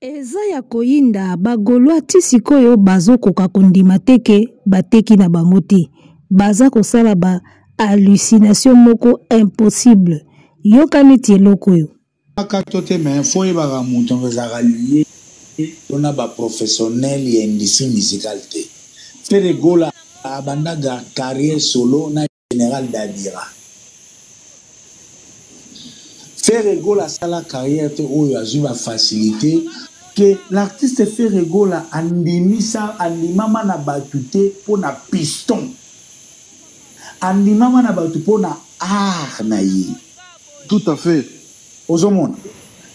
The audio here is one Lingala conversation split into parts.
Eza ya koyinda bagolwa ti sikoyo bazokoka kondima te ke bateki na bango te. Baza kosala ba hallucination moko impossible. Yokani ti eloko yo. Akatote mais faut yebaka mutu ezaka lié tona ba professionnel ya industrie musicale te. Fere Gola abandaga carrière solo na général Dabira. Fere Gola sala carrière te oyo azwi ba facilité que l'artiste Fere Gola andimisa andimama na batute pour na piston. Andimama na batu pour na art na ye. Tout à fait. Ozomona.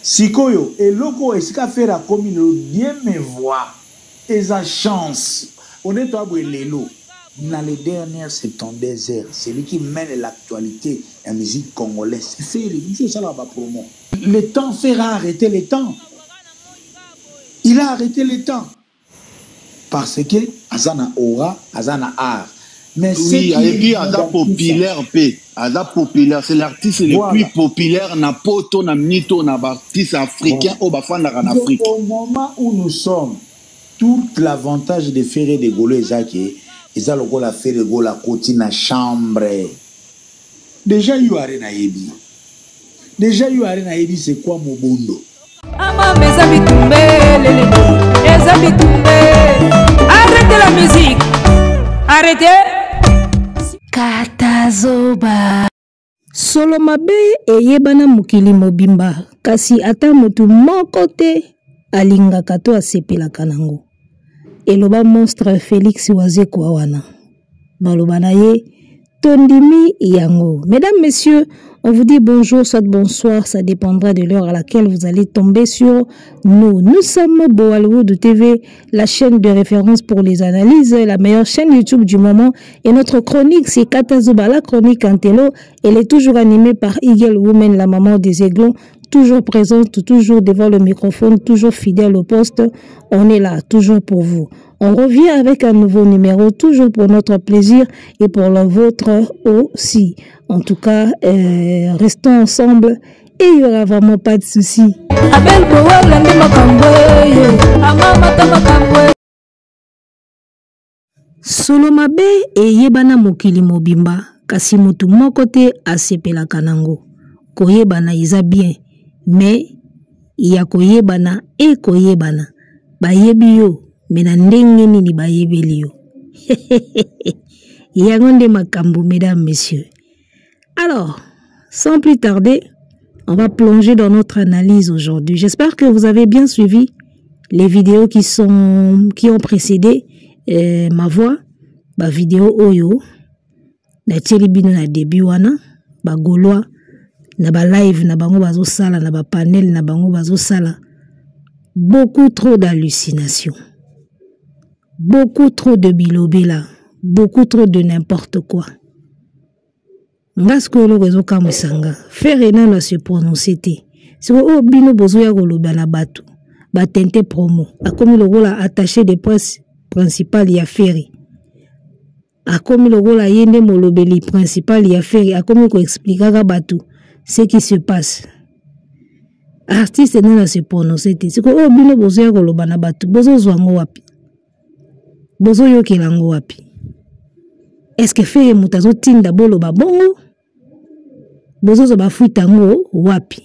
Sikoyo, eloko esika faire a commis le bien me voir. Esa chance. On est à Lelo. Dans les dernières 72 heures, c'est lui qui mène l'actualité en musique congolaise. C'est ça la promo. Le temps fera arrêter le temps. Il a arrêté le temps. Parce que Azana aura, Azana art. Mais oui, et puis Ada populaire, Ada populaire, c'est l'artiste le plus populaire na poto na mito na artiste africain au bafanda en Afrique. Au moment où nous sommes, tout l'avantage de faire des Gaulois ezaki, eza lokola faire de Gaulois côté na chambre. Déjà you are na yebi. Déjà you are na yebi c'est quoi Mobondo? Ama meza bitumbe lele. Eza bitumbe. Arrêtez la musique. Arrêtez. Katazoba solo mabe eyebana mokili mobimba kasi ata motu moko te alingaka to asepelaka nango. Eloba monstre Félix Wazekwa wana baloba na ye tondimi yango. Mesdames, messieurs, on vous dit bonjour, soit bonsoir, ça dépendra de l'heure à laquelle vous allez tomber sur nous. Nous sommes Boaliwood TV, la chaîne de référence pour les analyses, la meilleure chaîne YouTube du moment. Et notre chronique, c'est Katazoba, la chronique Antelo. Elle est toujours animée par Eagle Woman, la maman des aiglons, toujours présente, toujours devant le microphone, toujours fidèle au poste. On est là, toujours pour vous. On revient avec un nouveau numéro, toujours pour notre plaisir et pour le vôtre aussi. En tout cas, restons ensemble et il n'y aura vraiment pas de soucis. Solo mabe eyebana mokili mobimba kasi mutu moko te asepelaka nango. Koyebana eza bien, mais ya koyebana e koyebana bayebi yo mena ndenge nini bayebeli yo. Yango nde makambo, mesdames, messieurs. Alors, sans plus tarder, on va plonger dans notre analyse aujourd'hui. J'espère que vous avez bien suivi les vidéos qui ont précédé ma voix. Ma vidéo oyo na télébino na début wana ba Gaulois na ba live na bango bazo sala na ba panel na bango bazo sala. Beaucoup trop d'hallucinations. Beaucoup trop de bilobela, beaucoup trop de n'importe quoi. Ngasko lo rezo kamusanga. Faire na se prononcer te. Si o bino bozo ya koloba na batu, ba tente promo. A comme le rôle attaché de presse principal ya Ferry. A comme le rôle yende molobeli principal ya Ferry, a comme ko expliquera batu ce qui se passe. Artiste na se prononcer te. Si o bino bozo ya koloba na batu, bozo zwango wapi? Bozo yokelango wapi? Est-ce que Ferry mutazo tinda bolo ba bongo? Bozo zo ba fuitango wapi?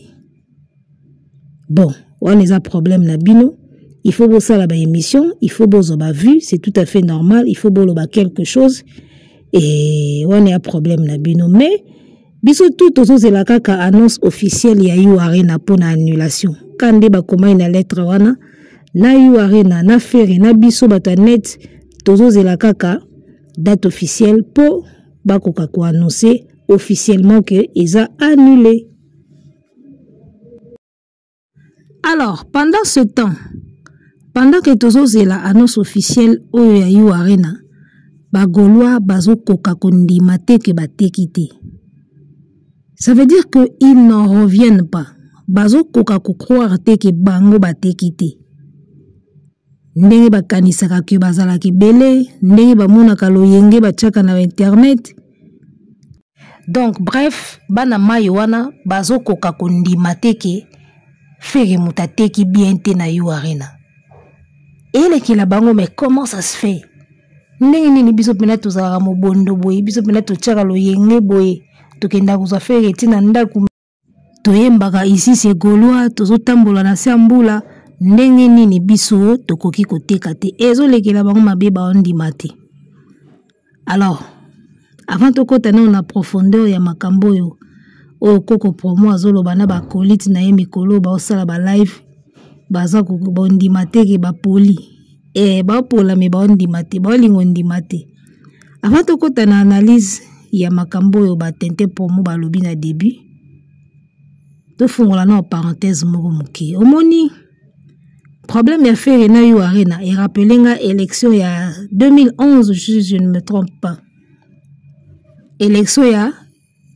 Bon, on a un problème na bino. Il faut bosser la émission, il faut bozo ba vu, c'est tout à fait normal, il faut bolo ba quelque chose et on a un problème na bino, mais biso tout ozo zela kaka annonce officielle ya yu arena pour na annulation. Kande ba koma ina lettre wana na yu arena na Ferry na biso bata net tozo zela kaka date officielle pour bakoka ko annoncer officiellement que ils a annulé. Alors, pendant ce temps, pendant que tozo zela annonce officielle oyo ya yu arena, ba Gaulois bazo koka kondima te ke bateki te. Ça veut dire que ils n'en reviennent pas. Bazo koka ko croire te ke bango bateki te. Ndenge bakanisaka ke bazalaki bele, ndenge bamonaka loyenge batiaka na internet. Donc bref, bana mayi wana bazo koka kondima te ke Ferry mutate qui bien te na You Arena. Et les qui la bango, mais comment ça se fait? Nini biso pena tozara mobondo boye, biso pena tochaka lo yenge boye, tokenda kuza Ferry tina ndaku. Toyembaka ici c'est Gaulois, tozotambola na sambula, ndenge nini biso tokoki koteka te. Ezo lekela bango mabe ba ondima te. Alors, avant tokota na na profondeur ya makambo yo, o koko promo azoloba na ba kolite na ye mikolo ba osala ba live, baza ko bondima te ke ba poli. Ba pola me ba ondima te, ba lingo ndima te. Avant tokota na analyse ya makambo yo ba tente promo ba lobi na début. To fungola na parenthèse moko muke. Omoni problème ya Ferry na You Arena et rappelenga élection ya 2011 je ne me trompe pas. Élection ya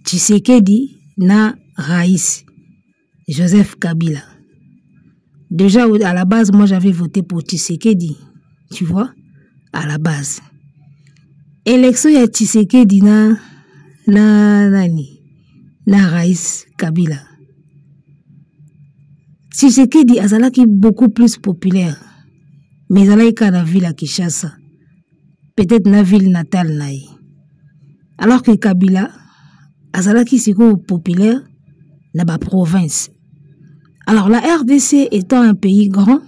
Tshisekedi na Raïs Joseph Kabila. Déjà à la base moi j'avais voté pour Tshisekedi. Tu vois, à la base. Élection ya Tshisekedi na Raïs Kabila. Tshisekedi azalaki beaucoup plus populaire. Mais azalaki na ville à Kinshasa. Peut-être na ville natale naï. Alors que Kabila azalaki siko populaire na ba province. Alors la RDC étant un pays grand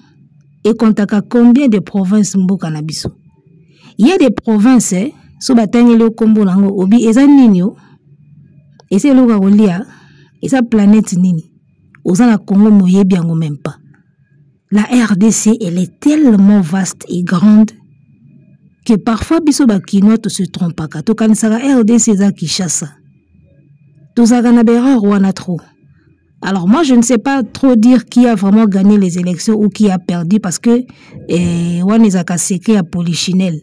et comptaka combien de provinces mboka na biso. Il y a des provinces so batangeli kombo nango obi eza nini yo. Ese loka kolia eza planète nini. Oza Congo moyebi yango même pas. La RDC, elle est tellement vaste et grande que parfois biso ba kinois se trompe pas. To kanisaka RDC za Kinshasa. To zaka na bereur wana trop. Alors moi je ne sais pas trop dire qui a vraiment gagné les élections ou qui a perdu parce que wana ezaka secret ya polichinelle.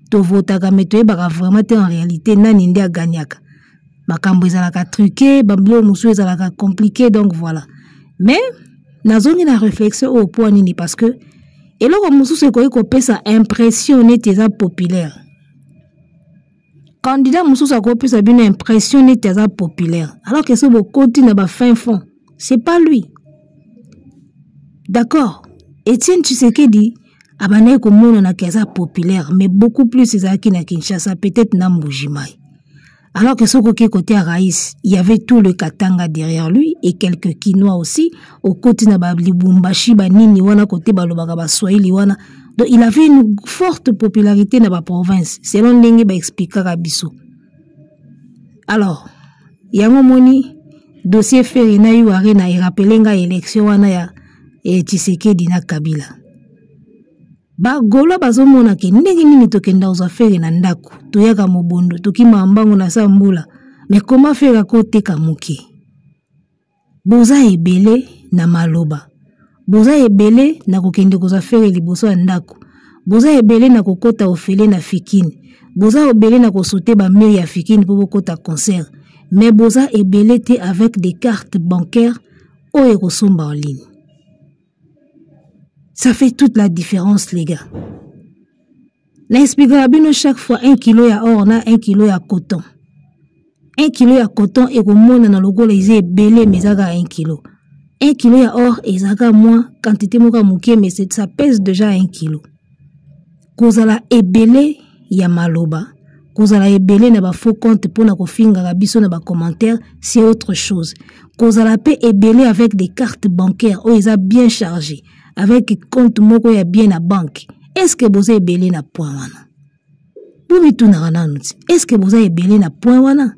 To votaka mais to yebaka vraiment te en réalité nani nde a gagnaka. Makambo ezalaka truqué, bambilo musu ezalaka compliqué donc voilà. Mais, nazongi na réflexion au point nini parce que et là comme musu se koyi ko pesa impression neti eza populaire. Candidat musu sa ko pesa bino impression neti eza populaire. Alors que ce beau côté na ba fin fond, c'est pas lui. D'accord. Etienne Tshisekedi abanaye ko mona na keza populaire mais beaucoup plus ezaki na Kinshasa peut-être na Mbujimai. Alors que ce côté à Raïs, il y avait tout le Katanga derrière lui et quelques Kinois aussi. Au côté de Lubumbashi, Nini, wana côté Balobaka, Swahili, wana. Donc il avait une forte popularité dans la province. Selon Lengue, expliquer à Bissot. Alors, il y a un moment, dossier Ferry na You Arena et rappelenga élection wana ya Tshisekedi na Kabila. Ba Gaulois bazomona ke ndenge nini tokenda uza Ferry na ndako toyaka mobondo tokima mbango na sambula mais comment faire koteka muke boza ebele na maloba boza ebele na kokende koza Ferry liboso ya ndako boza ebele na kokota ofele na fikini boza ebele na kosote ba mur ya fikini po bokota concert mais boza ebele te avec des cartes bancaires oyo kosomba en ligne. Ça fait toute la différence, les gars. L'explication chaque fois 1 kilo ya or na 1 kilo ya coton. 1 kilo ya coton et comme on a logo les belé mais ça 1 kilo. 1 kilo ya or et ça moins quantité moka mouké mais ça pèse déjà 1 kilo. Kozala ebele ya maloba. Kozala ebele na ba faux compte pour na kofinga ga biso na ba commentaire c'est autre chose. Kozala pe ebele avec des cartes bancaires où ils a bien chargé. Avec compte moko ya bien à banque. Est-ce que vous avez belé na point wana? Boumi tout na wana nouti. Est-ce que vous avez belé na point wana?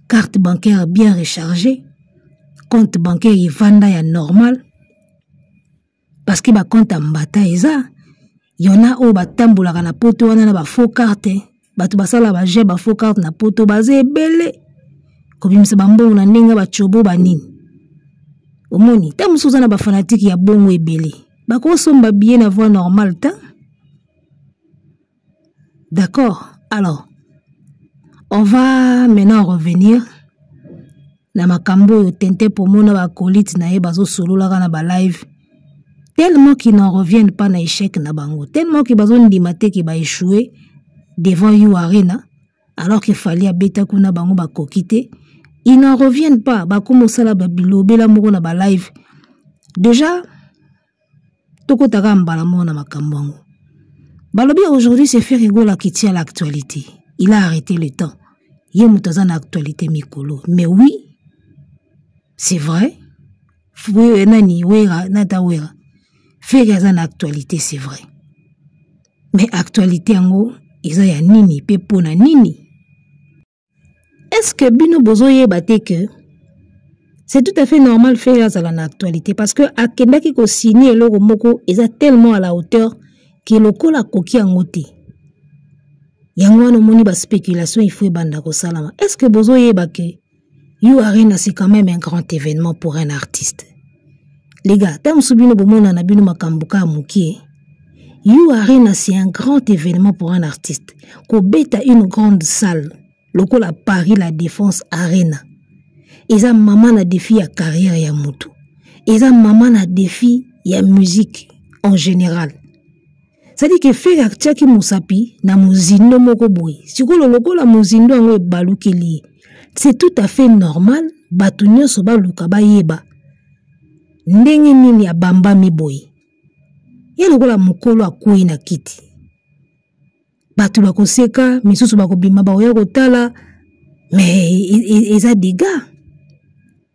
Carte bancaire bien rechargée. Compte bancaire y vanda ya normal. Parce que ba compte à mbata eza. Yona o ba tambola na poto wana na ba faux carte. Batu basala ba je ba faux carte na poto bazé belé. Kobimisa bambo na ndinga ba chobo ba nini. Omoni, ta musuza na ba fanatique ya bongo ebele. Bako somba bien na voix normale ta. D'accord. Alors, on va maintenant revenir na makambo yo tente pour mona ba colite na ye bazo solo la na ba live. Tellement qu'ils n'en reviennent pas na échec na bango. Tellement qu'ils bazo ndimate ki ba échouer devant You Arena alors qu'il fallait abeta kuna bango ba kokite. Ils n'en reviennent pas. Ba komo sala ba bilobe la moko na ba live. Déjà, toko taka mbala mona makambo. Balobi aujourd'hui c'est Ferrigola qui tient l'actualité. Il a arrêté le temps. Il y a une actualité mikolo. Mais oui, c'est vrai. Oui, nani wera nata wera. Ferrigola actualité c'est vrai. Mais actualité en ils a nini pepona nini. Est-ce que bino bozoye bate que c'est tout à fait normal faire ça dans l'actualité parce que akenda ki ko signer eloko moko eza tellement à la hauteur que lokola koki angote. Yango no moni ba spéculation il faut banda ko salama. Est-ce que bozoye ba que You Arena c'est quand même un grand événement pour un artiste. Les gars, tam subino bomona na bino makambuka mukie. You Arena c'est un grand événement pour un artiste. Ko beta une grande salle. Lokola Paris la Défense Arena. Eza maman na défi ya carrière ya mutu. Eza maman na défi ya musique en général. C'est-à-dire que faire aktiaki musapi na muzindo moko boy. Sikolo lokola muzindo ango balukeli. C'est tout à fait normal batu nyonso baluka bayeba. Ndenge nini ya bamba mi boy. Ya lokola mukolo akwei na kiti. Batu bakoseka, misusu bakobima baoya kotala, mais eza dégâts.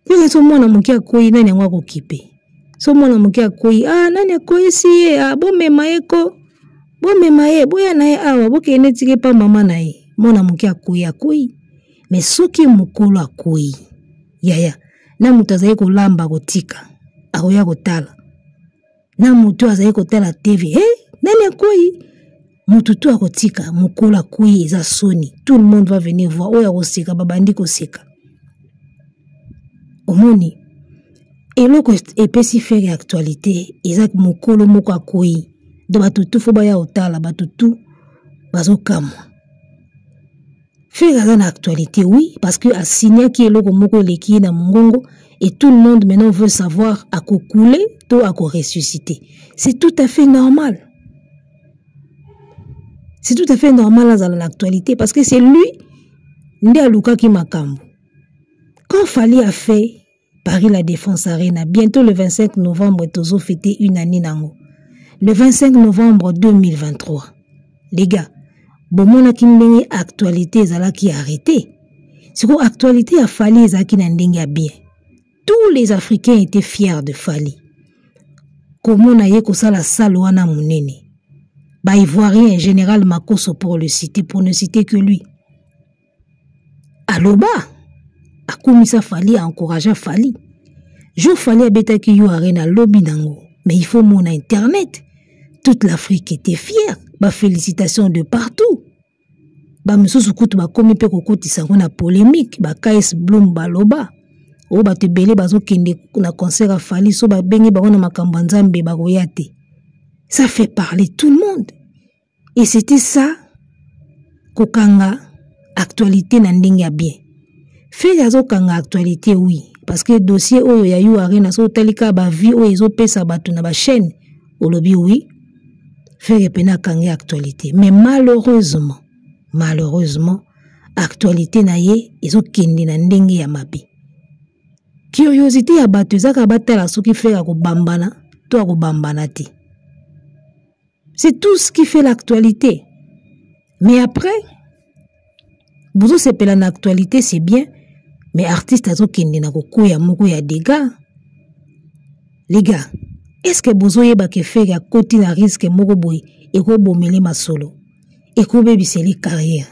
Yo so mwana mukia koi nani yango akokipe. So mwana mukia koi nani akoi si bomema eko. Bomema ye boya na ye awa bokende tike pa mama na ye. Mwana mukia koi akoi. Mais soki mukolo akoi. Yaya, na mutu azaye kolamba kotika. Akoya kotala. Na mutu azaye kotala TV. Nani akoi? Mutu tu akotika, mukolo akoi eza soni. Tout le monde va venir voir. Oya koseka, babandi koseka. Omoni. Eloko epesi faire actualité. Eza mukolo moko akoi. Do batutu fo baya otala, batutu bazo kamwa. Faire une actualité, oui, parce que a signé qui est le moko leki na mongongo et tout le monde maintenant veut savoir à quoi couler, tout à quoi ressusciter. C'est tout à fait normal. C'est tout à fait normal dans l'actualité parce que c'est lui, Ndé Aluka qui makambo. Quand Fali a fait Paris la Défense Arena, bientôt le 25 novembre, Tozo fêté une année nango. Le 25 novembre 2023. Les gars, bomona ki ndenge actualité zala ki arrêté. Siko actualité a Fali ezaki na ndenge bien. Tous les Africains étaient fiers de Fali. Comment na ye kosala salle wana munene. Ba Ivoirien général Makoso pour le citer, pour ne citer que lui. Aloba a komisa Fali a encouragé Fali. Jo Fali abeta ki You Arena lobby nango. Mais il faut mon internet. Toute l'Afrique était fière. Ba félicitations de partout. Ba misusu kutu ba komi pe kokoti sango na polémique. Ba KS Bloom baloba. O ba te belé bazo kende na concert a Fali so ba bengi ba wana makambo nzambe ba koyate. Ça fait parler tout le monde. Et c'était ça kokanga actualité na ndenge bien. Fait yazo kanga actualité oui parce que dossier oyo ya You Arena so talika ba vie oyo ezo pesa batu na ba chaîne olobi oui. Faire pena kanga actualité mais malheureusement actualité na ye ezo kende na ndenge ya mabe. Curiosité ya batu zaka batala soki faire ko bambana to ko bambana ti. C'est tout ce qui fait l'actualité. Mais après, vous savez que l'actualité c'est bien, mais artistes azo kende na ko ya moko ya dégâts. Les gars, est-ce que vous avez que faire ya koti na risque moko boy et ko bomele masolo et ko bebiseli carrière?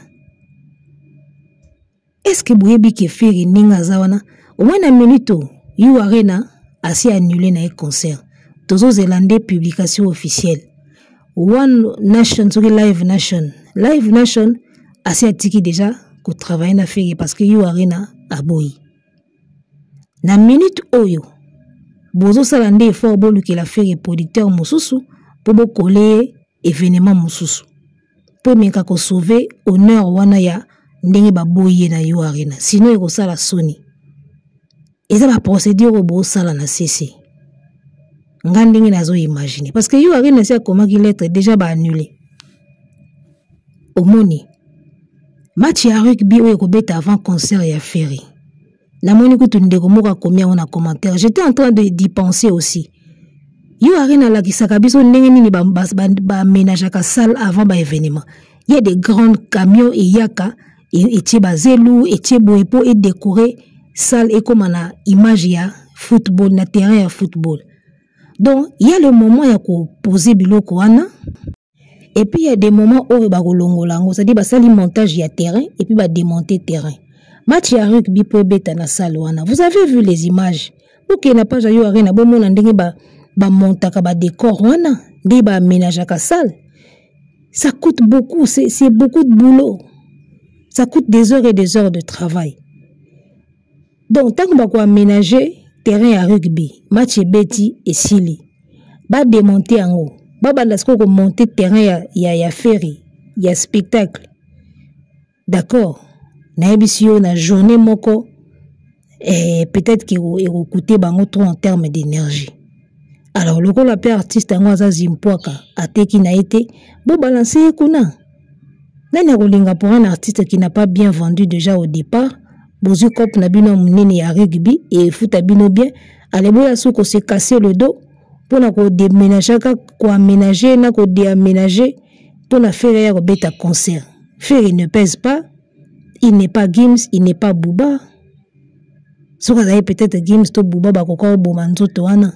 Est-ce que vous avez que faire ninga zawana au moins na minute You Arena a si annulé na concert. Tozo Zélande publication officielle. One Nation, Live Nation a si atiki déjà ko travailler na faire parce que You Arena a boy. Na minute oyo bozo salande effort bolu que la faire producteur mususu pour bo coller événement mususu. Pour menka ko sauver honneur wana ya ndenge ba boye na You Arena. Sinon eko sala Sony. Eza ba procédure bo sala na CC. Ngandingi nazo imaginer parce que You Arena c'est comment qu'il lettre déjà ba annulé. Omoni match ya rugby oyo ko beta avant concert ya Ferry. Na moni ko tunde ko moka combien on a commentaire. J'étais en train d'y penser aussi. Yo arena la kisaka biso ndenge nini ba ménageaka salle avant ba événement. Il y a des grands camions et yaka et bazelu et boepo et décoré salle et comme na image ya football na terrain ya football. Donc il y a le moment ya ko poser biloko wana et puis il y a des moments où ba kolongolango, c'est-à-dire ba sali montage ya terrain et puis ba démonter terrain. Match ya rugby po beta na salle wana. Vous avez vu les images? OK na page yo arena bo mona ndenge ba montaka ba décor wana, ndé ba aménageaka salle. Ça coûte beaucoup, c'est beaucoup de boulot. Ça coûte des heures et des heures de travail. Donc tant qu'on va aménager terrain à rugby, match beti et sili, ba démonter en haut. Ba bandasko ko monter terrain ya ferry, ya spectacle. D'accord. Na ebisio na journée moko et peut-être qu'il va coûter bango trop en termes d'énergie. Alors le la paix artiste en waza zimpoaka ateki na été bo balancer kuna. Nani rolinga pour un artiste qui n'a pas bien vendu déjà au départ, bozu cop na bino munene ya rugby et foot bino bien, allez boya soko se casser le dos pour na ko déménager ko aménager na ko déaménager pour na faire ya ko beta concert. Faire il ne pèse pas, il n'est pas Gims, il n'est pas Booba. So ka peut-être Gims to Booba ba ko ko bomanzo to wana.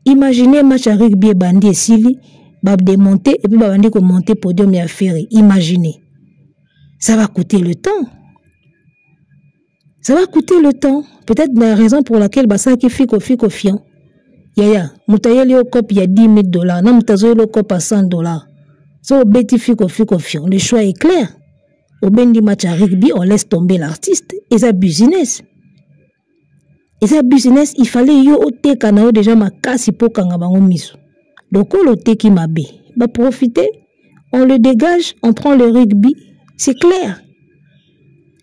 Imaginez match à rugby bandi et sili, va démonter et puis va bandi ko monter podium ya ferry. Imaginez. Ça va coûter le temps. Ça va coûter le temps. Peut-être la raison pour laquelle ça qui fait fian. Yaya, mutayeli au cop il y a $10,000. Non, mutazoyeli au cop à $100. So beti fian. Le choix est clair. Au bendi match à rugby, on laisse tomber l'artiste et ça business. Et ça business, il fallait yo ote kanao déjà ma kasi po kanga bango miso. Donc on l'ote qui m'a bé. Bah profiter, on le dégage, on prend le rugby, c'est clair.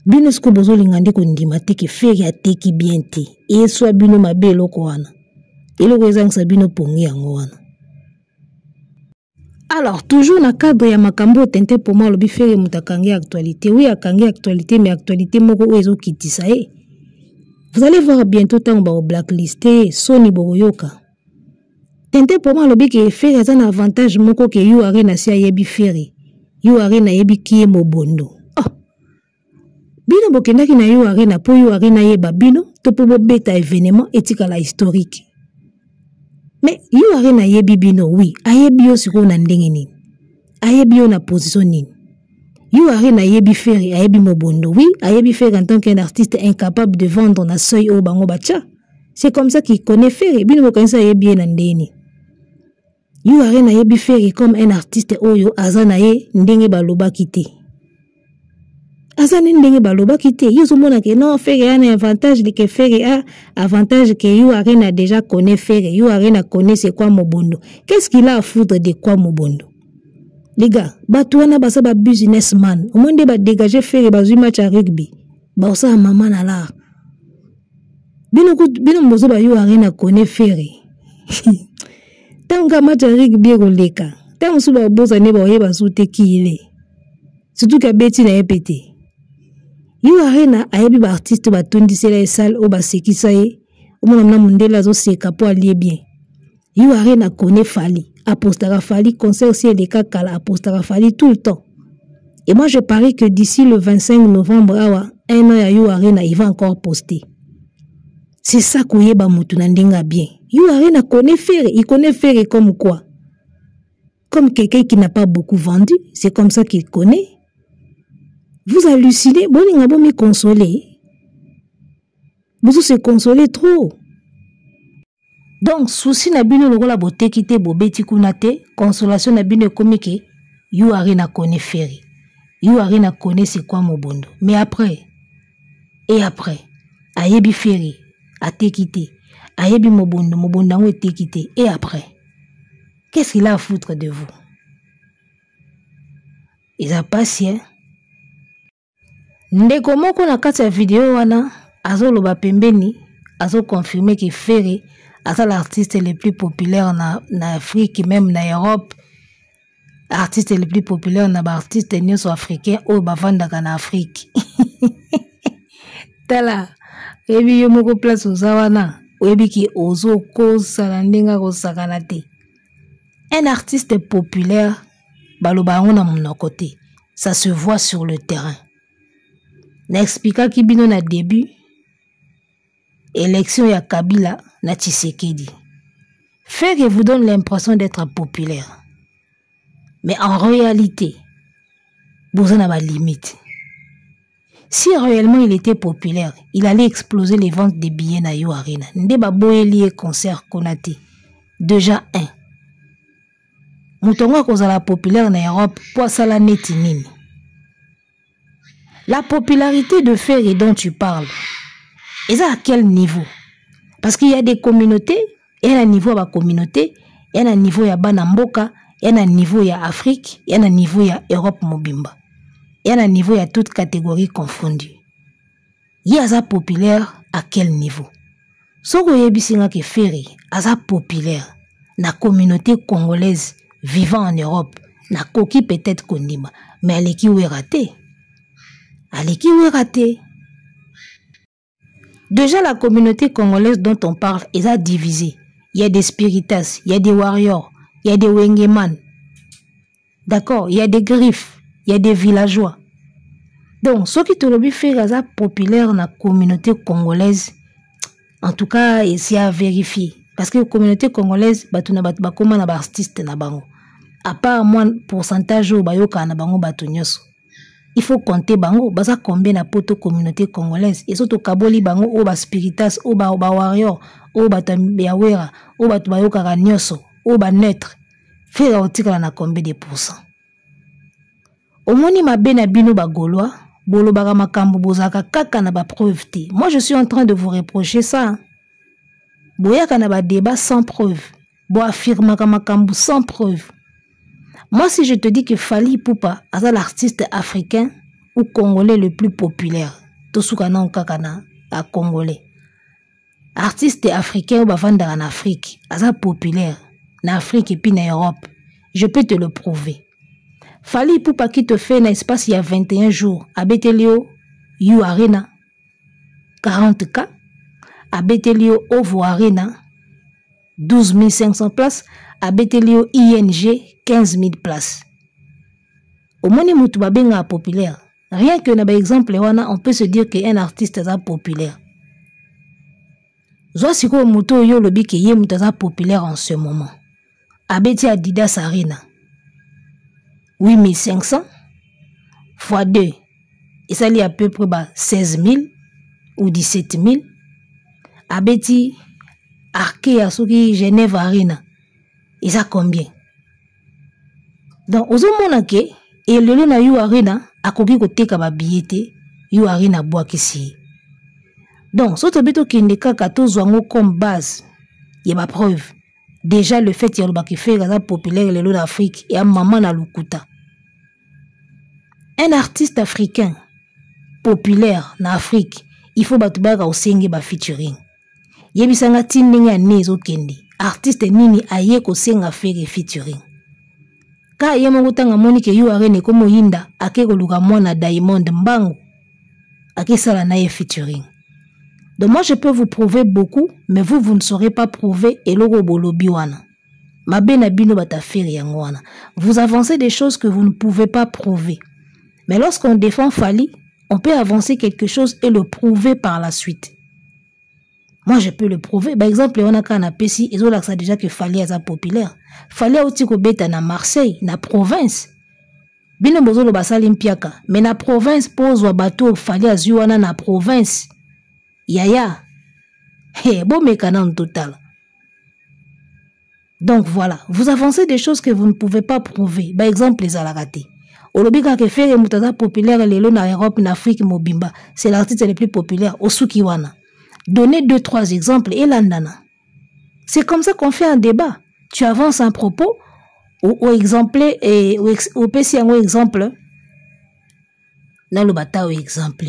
Bino sko bozo lingandi ko ndima te ki feri ate ki bien te. Et soit bino ma bé loko wana. Et loko ezang sa bino pongi yango wana. Alors toujours na cadre ya makambo tente pour moi le bifere mutakangi actualité. Oui, akangi actualité mais actualité moko ezo kitisa e. Vous allez voir bientôt tant au blacklisté Sony Boroyoka. Tente pour moi le bi ke faire un avantage moko ke you arena si ayebi ferry. You arena yebi kie mobondo. Oh. Bino bokendaki na you arena po you arena yeba bino to po beta événement etika la historique. Mais you arena yebi bino oui, ayebi yo siko na ndenge nini. Ayebi yo na position nini. You arena yebi ferry ayebi mobondo oui, ayebi ferry en tant qu'un artiste incapable de vendre na seuil au bango bacha. C'est comme ça qu'il connaît ferry, bino bokanisa yebi na ndeni. You arena yebi ferry comme un artiste oyo azana ye ndenge baloba kite. Azana ndenge baloba kite, yo somona ke non ferry a un avantage de que ferry a avantage que you arena déjà connaît ferry, you arena connaît c'est quoi mobondo. Qu'est-ce qu'il a à foutre de quoi mobondo? Les gars, batouana basa ba businessman. Au moins de ba dégager faire ba match à rugby. Ba osa maman na la. Bino mozo ba yo arena connaît faire. Tant que match à rugby roleka. Tant sou ba boza ne ba yeba soute ki ile. Surtout ka beti na epete. Yo arena ayebi ba artiste ba tondisela salle o ba sekisa ye. O mona na mundela zo seka po alie bien. Yo arena connaît Fali. Apostara Fali, concert aussi les kakala, Apostara Fali tout le temps. Et moi je parie que d'ici le 25 novembre, un an à You Arena, il va encore poster. C'est ça qu'on y ba mutunandinga bien. You Arena connaît faire, il connaît faire comme quoi? Comme quelqu'un qui n'a pas beaucoup vendu, c'est comme ça qu'il connaît. Vous hallucinez, bon il n'a pas me consoler. Vous se consoler trop. Donc, souci na bino lokola bote kite bobeti kunate, consolation na bino komi ke You Arena connaît ferry. You Arena connaît c'est quoi mobondo. Mais après, ayebi ferry, ate kite, ayebi mobondo ngo ete kite, et après, qu'est-ce qu'il a à foutre de vous? Ils a passé, hein? Ndeko moko na kati ya video wana, azo loba pembeni, azo confirmer que ferry c'est l'artiste le plus populaire en Afrique, même en Europe. Artiste le plus populaire en artiste africain ou bavanda en Afrique. Tala, ebi yo moko place ozawana. Oebiki ozo kosa la ndenga kosakana te. Un artiste populaire, baloba na monoko te. Ça se voit sur le terrain. N'expliqua ki bino na début, élection ya Kabila na Tshisekedi. Ferry vous donne l'impression d'être populaire. Mais en réalité, vous en avez limite. Si réellement il était populaire, il allait exploser les ventes des billets na Yo Arena. Ndeba boyeli concert konate. Déjà un. Moutonga kozala populaire na Europe pour sala neti nini. La popularité de Ferry dont tu parles, et ça à quel niveau? Parce qu'il y a des communautés, il y a un niveau à la communauté, il y a un niveau à Banamboka, il y a un niveau à Afrique, il y a un niveau à Europe Mobimba. Il y a un niveau à toutes catégories confondues. Il y a ça populaire à quel niveau? Ce que vous savez que Ferry, ça populaire, la communauté congolaise vivant en Europe, na koki peut-être konima, mais elle est qui est raté. Elle est qui est raté. Déjà la communauté congolaise dont on parle est divisée. Il y a des spiritas, il y a des warriors, il y a des wengeman. D'accord, il y a des griffes, il y a des villageois. Donc, ce qui te le fait ça populaire dans la communauté congolaise, en tout cas, c'est à vérifier. Parce que la communauté congolaise, comment na artiste na bango. À part moins pourcentage au bayoka na bango batonyoso. Il faut compter bango, baza combien na poto communauté congolaise. Et surtout kaboli bango o ba spiritas, o ba warrior, o ba tambiyawera, o ba bayoka ranyoso, o ba neutre. Faire otikala na combien de pourcents. Omoni mabe na bino ba gaulois, bolo baga makambo bozaka kaka na ba preuve te. Moi je suis en train de vous reprocher ça. Boyaka na ba débat sans preuve. Bo affirma makambo sans preuve. Moi si je te dis que Fally Ipupa est l'artiste africain ou congolais le plus populaire. Tosukana okakana a congolais. Artiste africain ou bavanda en Afrique, est populaire. En Afrique et puis en Europe. Je peux te le prouver. Fally Ipupa qui te fait un espace il y a 21 jours. À Betelio, Yo Arena, 40K. À Betelio, Ovo Arena, 12 500 places. À Betelio, ING, 15 000 places. Au moins, mutu babenga populaire. Rien que par exemple, on peut se dire qu'un artiste est populaire. Soit si vous muto yo lobi que yé mutu est populaire en ce moment. À Betelio Adidas Arena. 8500 fois 2, et ça lit à peu près 16 000 ou 17 000. À Betty Arke Asuki Genève Arena, et ça combien? Donc, aux hommes et le na Yo Arena, à koki kote kaba billet, Yo Arena bois kisi. Donc, soto beto ki ndeka kato zwango comme base, y a ma preuve. Déjà, le fait qu'il y a le fait populaire le lot d'Afrique et un maman na lukuta. Un artiste africain populaire en Afrique, il faut batubaga au sengi ba featuring. Yebisanga tindinga nezo kendi. Artiste nini aye ko senga faire featuring. Ka yemongo tanga moni ke Yo Arena ko moyinda ake ko luka mwana Diamond Mbango. Ake sala na ye featuring. Donc moi je peux vous prouver beaucoup, mais vous ne saurez pas prouver et logo bolobi wana. Mabena bino batafiri yango wana. Vous avancez des choses que vous ne pouvez pas prouver. Mais lorsqu'on défend Fally, on peut avancer quelque chose et le prouver par la suite. Moi je peux le prouver. Par exemple, on a qu'un apesi, ils ont l'accès déjà que Fally est populaire. Fally a aussi beta na Marseille, na province. Bino bozo lo basali mpiaka, mais na province pose wa bateau Fally azuana na province. Yaya, bon mécanisme total. Donc voilà, vous avancez des choses que vous ne pouvez pas prouver. Par exemple, les alaratés. Olobika ke Ferry mutaza populaire lelo na Europe, na Afrique, Mobimba. C'est l'artiste le plus populaire, Osukiwana. Donnez 2-3 exemples et l'andana. C'est comme ça qu'on fait un débat. Tu avances un propos, au exemple, et au PC un exemple. Dans le bata au exemple.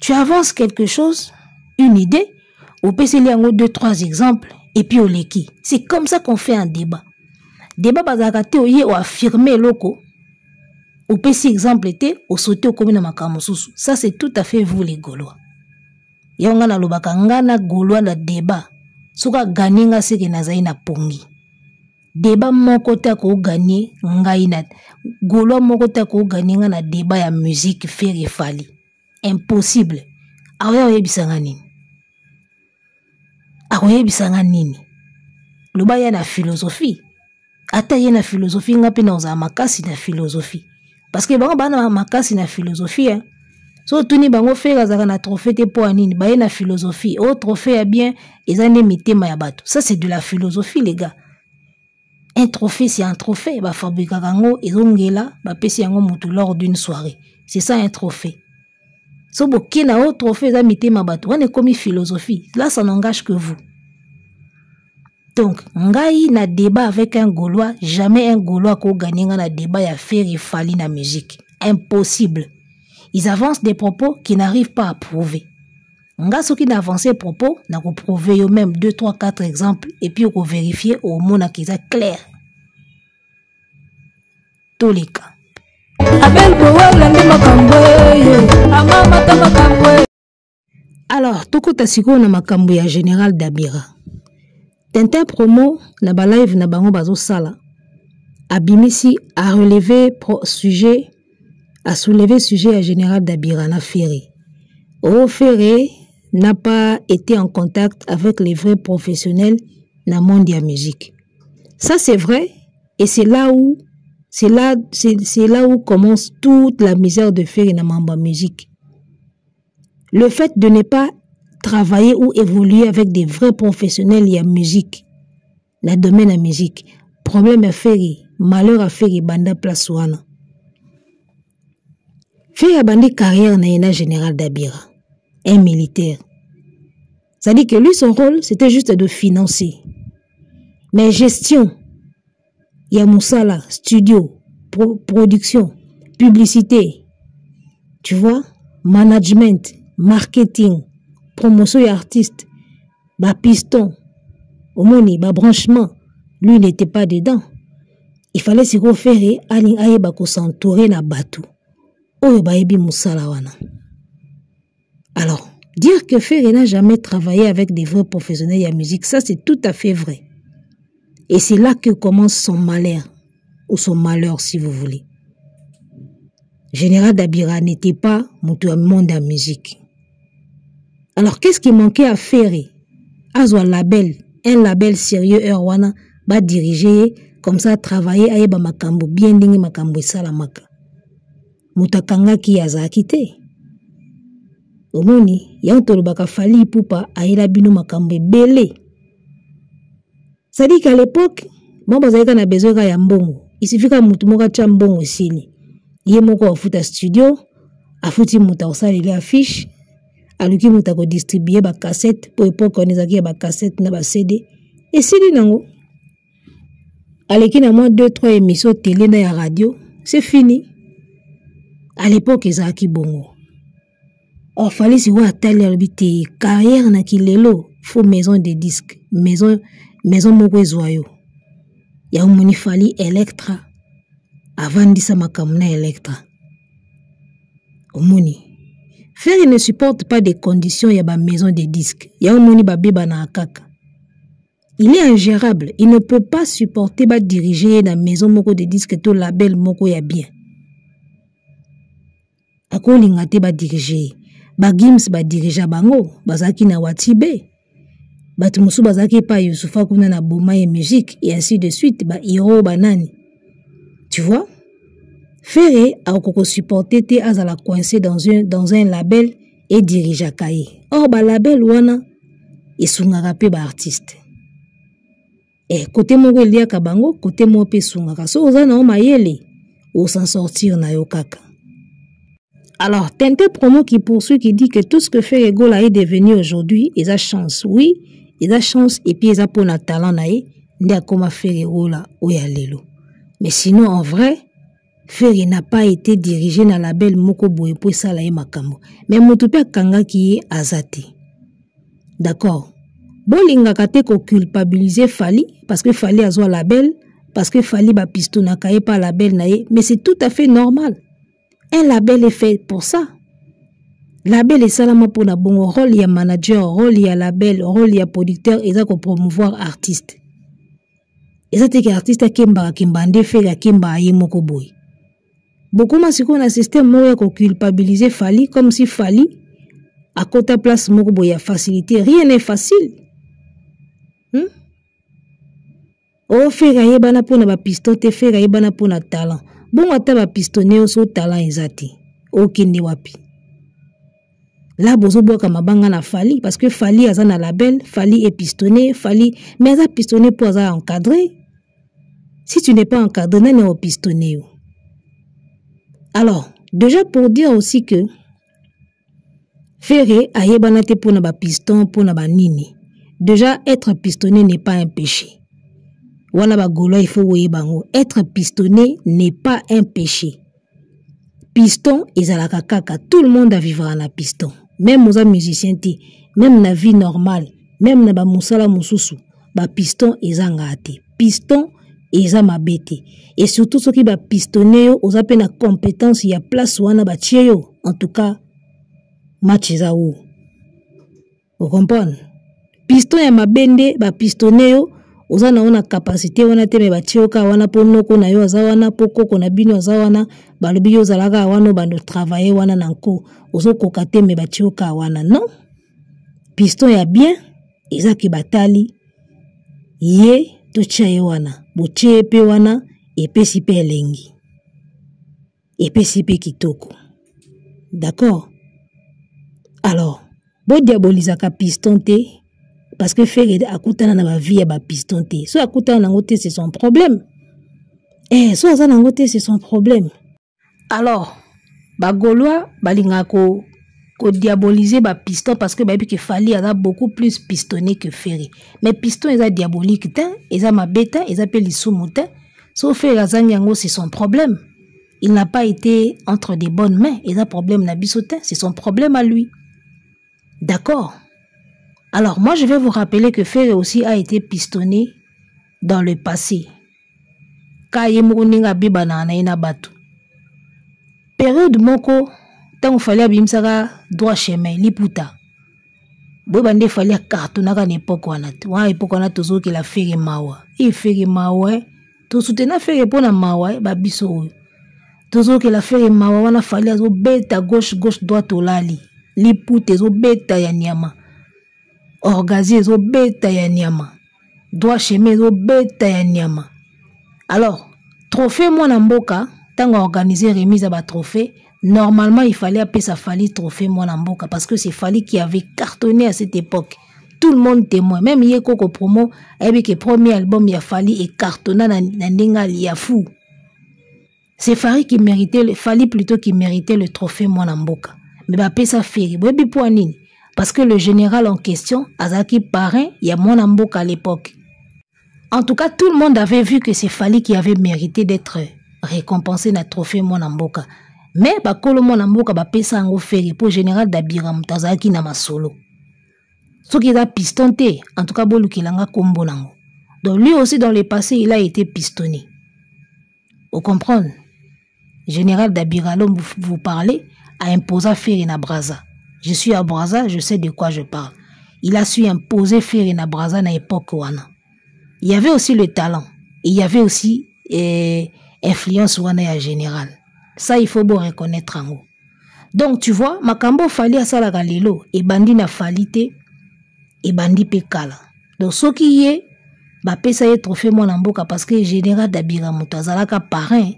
Tu avances quelque chose, une idée, au PC 2-3 exemples, et puis au leki. C'est comme ça qu'on fait un débat. Débat bazakate oye ou affirmer loko. Au PC exemple était au sauter au commune makamosusu. Ça c'est tout à fait vous les Gaulois. Yonga na lobaka ngana golwa na débat. Soka gagné nga seke nazai na pongi. Débat moko te ko gagné ngai na golwa moko te ko gagné nga na débat ya musique Ferry Fally. Impossible. Awe yebisanga nini? Awe yebisanga nini? Loba ya na philosophie. Ata ye na philosophie nga pe na oza makasi na philosophie. Parce que bango bana makasi na philosophie hein. So tuni bango Ferry azaka na trophée te po anini ba ye na philosophie. Oh trophée ya bien ezane mitema ya bato. Ça c'est de la philosophie les gars. Un trophée c'est un trophée ba fabrika kango ezongela ba pesi yango mutu lors d'une soirée. C'est ça un trophée. So bokina oh trophée za mitema bato. On est comme philosophie. Là ça n'engage que vous. Donc, ngai na débat avec un Gaulois, jamais un Gaulois ko gagné na débat ya Ferry Fally na musique. Impossible. Ils avancent des propos qui n'arrivent pas à prouver. Nga ceux qui n'avancent propos, na ko prouver eux même 2, 3, 4 exemples et puis ko vérifier au mona qui est clair. Tous les cas. Alors, toko tasiko na makambo ya Général Dabira. Tintin promo na ba live na bango bazo sala abimisi a relevé sujet à soulever sujet à Général Dabira na Ferry. Ferry n'a pas été en contact avec les vrais professionnels na monde de la musique. Ça c'est vrai et c'est là où commence toute la misère de Ferry na mamba musique. Le fait de ne pas travailler ou évoluer avec des vrais professionnels y a musique. La domaine à musique. Problème à Ferry. Malheur à Ferry. Banda place wana. Ferry a bandé carrière na Général Dabira. Un militaire. Ça dit que lui, son rôle, c'était juste de financer. Mais gestion. Y a Moussala, studio, production, publicité. Tu vois? Management, marketing. Promotion et artiste, ba piston, omoni, ba branchement, lui n'était pas dedans. Il fallait se refaire aye ba ko s'entourer na batou. Oyo ba yebi musala wana. Alors, dire que Ferry n'a jamais travaillé avec des vrais professionnels de la musique, ça c'est tout à fait vrai. Et c'est là que commence son malheur, ou son malheur si vous voulez. Général Dabira n'était pas mon monde de la musique. Alors, qu'est-ce qui manquait à Ferry? Un label sérieux, Erwana, va diriger, comme ça, travailler, aye ba makambo, bien dingi makambo, salamaka. Mutakanga ki aza quitté. Omoni, yanto baka Fally Ipupa, aye la bino makambo, belé. Ça dit qu'à l'époque, bon, bazayeka na besoin ya mbongo. Il suffit que mutu moka tia mbongo sili. Ye moko afuta studio, afuti muta osali les affiches. Aluki mutako distribuer ba cassette pour époque on ezaki ba cassette na ba CD et sili nango aleki na moins 2-3 émissions télé na ya radio c'est fini à l'époque ezaki bongo or fallait si wa tali albité carrière na kilelo faut maison de disques maison moko ezwayo ya umoni Fally Electra avandisa makamuna Electra omoni Ferry ne supporte pas des conditions ya ba maison de disques. Ya omoni ba beba na akaka. Il est ingérable. Il ne peut pas supporter ba diriger na maison moko de disques to label moko ya bien. Ako lingate ba diriger. Ba Gims ba diriger bango. Bazaki na Watibe. Batu musu bazaki pa Youssoufa kuna na Boma et musique et ainsi de suite. Ba Hiro banani. Tu vois? Ferry a encore supporté te azala coincé dans un label et dirige à Kaye. Or, ba label wana, et sungara pe ba artiste. Et côté mongo elia kabango, côté mo pe sungara. So, ozana o mayele, ou s'en sortir na yo kaka. Alors, Tintin promo qui poursuit, qui dit que tout ce que Ferry Gola est devenu aujourd'hui, il a chance. Oui, il a chance, et puis il a pour un talent nae, il a comme Ferry Gola, ou ya lelo. Mais sinon, en vrai, Ferry n'a pas été dirigé dans la label Moko Boye pour ça la makambo. Mais Moutoupe Kanga qui est azate. D'accord. Bolinga kate ko culpabiliser Fally parce que Fally a la label, parce que Fally ba piston na kaye pas label nae, mais c'est tout à fait normal. Un label est fait pour ça. Label et salama pour na bon rôle ya manager, rôle ya label, rôle ya producteur et ça ko promouvoir artiste. Et ça te que artiste kemba kimbande fait kimba yemoko boy. Beaucoup ma siko na système mo ya ko culpabiliser Fally comme si Fally à côté place moko boy ya facilité, rien n'est facile. O fera yebana pour na ba piston te fera yebana pour na talent. Bon ata ba pistonné so talent ezati. O kindi wapi. Là, bozo boka mabanga na Fally parce que Fally aza na label, Fally est pistonné, Fally mais aza pistonné pour aza encadré. Si tu n'es pas encadré, n'est pas pistonné. Alors, déjà pour dire aussi que Ferré a yebanate pour na ba piston pour na ba nini. Déjà être pistonné n'est pas un péché. Wana ba golo il faut yebango. Être pistonné n'est pas un péché. Piston ezalaka kaka, tout le monde a vivre en a piston. Même aux musiciens, même na vie normale, même na ba musala mususu, ba piston ezanga ate. Piston eza mabete. Et surtout ceux qui ba pistonné aux appels na compétence, il y a place wana ba tieyo. En tout cas, match eza ou. Vous comprenez? Piston ya mabende ba pistonné oza na ona capacité wana te me ba tieyoka wana ponoko na yo aza wana poko na bino aza wana balobi yo zalaka wana bando travailler wana nanko ozo kokate me ba tieyoka wana non. Piston ya bien ezaki batali ye to chaye wana boche pe wana epesi pe elengi epesi pe kitoko. D'accord? Alors bo diabolisaka piston te parce que Ferré akutana na ma vie ba piston te. So akutana nango te c'est son problème. So aza nango te c'est son problème. Alors ba Gaulois balinga ko diaboliser ba piston parce que ba que Fally a beaucoup plus pistonné que Ferré. Mais piston est diabolique ta, eza mabeta, eza pe lisumu ta. So Ferré azanyango c'est son problème. Il n'a pas été entre des bonnes mains, eza problème na bisotin, c'est son problème à lui. D'accord? Alors, moi, je vais vous rappeler que Ferré aussi a été pistonné dans le passé. Période moko, tant qu'il fallait abimsaka droit chemin, liputa. Bobande fallait cartonner à l'époque wana. Wa époque wana tozo que la Ferré mawa. Et Ferré mawa, to soutenir Ferré pour na mawa, ba biso. Tozo que la Ferré mawa wana fallait zo beta gauche droite au lali. Liputa zo beta ya nyama. Orgazi zo beta ya nyama. Droit chemin zo beta ya nyama. Alors, trophée moi na mboka, tant organisé remise à ba trophée, normalement il fallait appeler ça Fally trophée moi na mboka parce que c'est Fally qui avait cartonné à cette époque. Tout le monde témoin, même Yeko ko promo, avec le premier album il a Fally et cartonna na ndenga ya fou. C'est Fally qui méritait Fally plutôt qui méritait le trophée moi na mboka. Mais ba appeler ça Ferré, bobi pour nini? Parce que le général en question, Azaki parrain, il y a mon amboka à l'époque. En tout cas, tout le monde avait vu que c'est Fally qui avait mérité d'être récompensé dans le trophée mon amboka. Mais, bakolo mon amboka, pesa ango Ferré pour général d'Abira Mutazaki na masolo. Ce qui est pistonné, en tout cas, bolukilanga kombo nango. Donc lui aussi, dans le passé, il a été pistonné. Vous comprenez? Général d'Abira, l'homme vous parlez, a imposé Ferré na Braza. Je suis à Braza, je sais de quoi je parle. Il a su imposer Ferré na Braza na époque wana. Il y avait aussi le talent. Et il y avait aussi influence wana ya général. Ça, il faut bien reconnaître en haut. Donc, tu vois, makambo Fally à salaka lelo, et bandi na Fally te, et bandi pe kala. Donc, ce qui est, pesa ye trophée mon amboka parce que général d'Abira Mutazalaka parrain.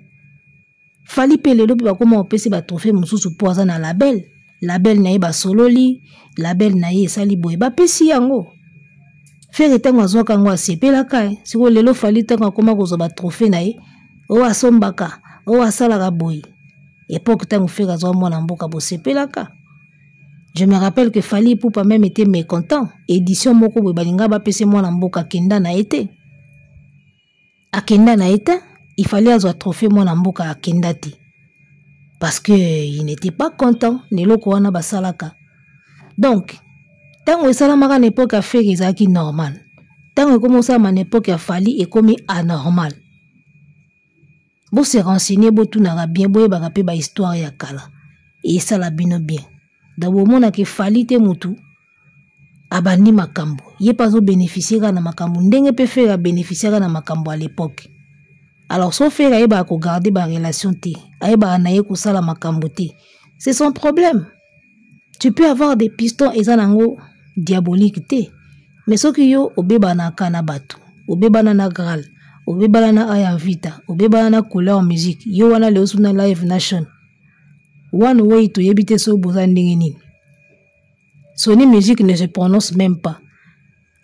Fally pe lelo pe comment pesa ba trophée mususu pour aza na label. Label na ye ba sololi, label na ye sali boy ba pesi yango. Ferré tango azoka ngo asepelaka, siko lelo Fally tango akoma kozo ba trophée na ye, o asombaka, o asalaka boy. Époque tango Ferré azo mwana mboka bo sepelaka. Je me rappelle que Fally Ipupa même était mécontent. Édition moko boy balinga ba pesi mwana mboka kenda na été. A kenda na été, il fallait azo trophée mwana mboka a kenda ti. Parce qu'il n'était pas content, Neloko wana basalaka. Donc, tant que ça m'a époque à faire qui normal. Tant que commence à mon époque à Fally et comme anormal. Bon se renseigner, bon tout n'a bien, bon bagape ba histoire ya kala. Et ça la bino bien. D'abord mona ke falite mutu abandi makambo. Ye pas au bénéficier na makambo. Ndenge pe faire bénéficier na makambo à l'époque. Alors so faire ayeba ko garder ba relation te. Ayeba anaye ko sala makambo te. C'est son problème. Tu peux avoir des pistons ezanango diabolique te. Mais ce qui yo obeba na kana batu. Obeba na gral. Obeba na aya vita. Obeba na couleur musique. Yo wana le na live nation. One way to yebite so boza ndenge nini. Sony Musique ne se prononce même pas.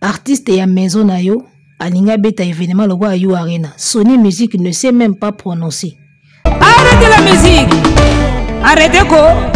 Artiste ya maison na yo, alinga beta événement logo ayu arena. Sony Musique ne sait même pas prononcer. Arrêtez la musique. Arrêtez quoi?